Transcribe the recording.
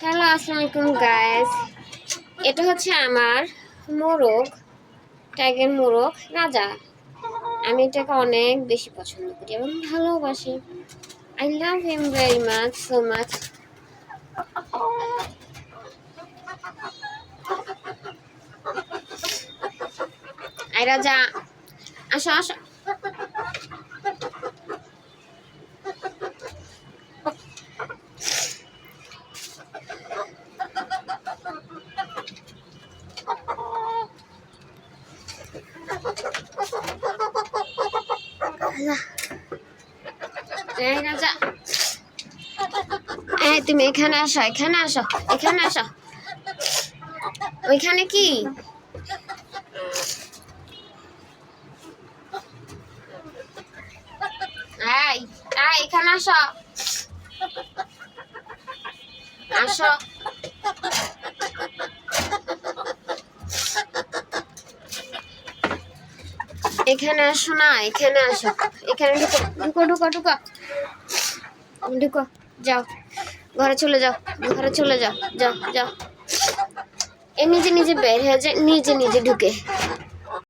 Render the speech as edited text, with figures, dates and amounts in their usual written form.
Hello, আসসালামু আলাইকুম guys. এটা হচ্ছে আমার মোরগ, টাইগার মোরগ রাজা। আমি এটাকে অনেক বেশি পছন্দ করি এবং ভালোবাসি। I love him very much, so much. I রাজা, আসো আসো। এই রাজা, এই তুমি এখানে আসো, এখানে আসো, এখানে আসো। ওইখানে কি? এই, এখানে আসো, আসো। এখানে আসো না, এখানে আসো, এখানে ঢুকো ঢুকো ঢুকো ঢুকো ঢুকো। যাও, ঘরে চলে যাও, ঘরে চলে যাও, যাও যাও। এ নিজে নিজে বের হয়ে যায়, নিজে নিজে ঢুকে।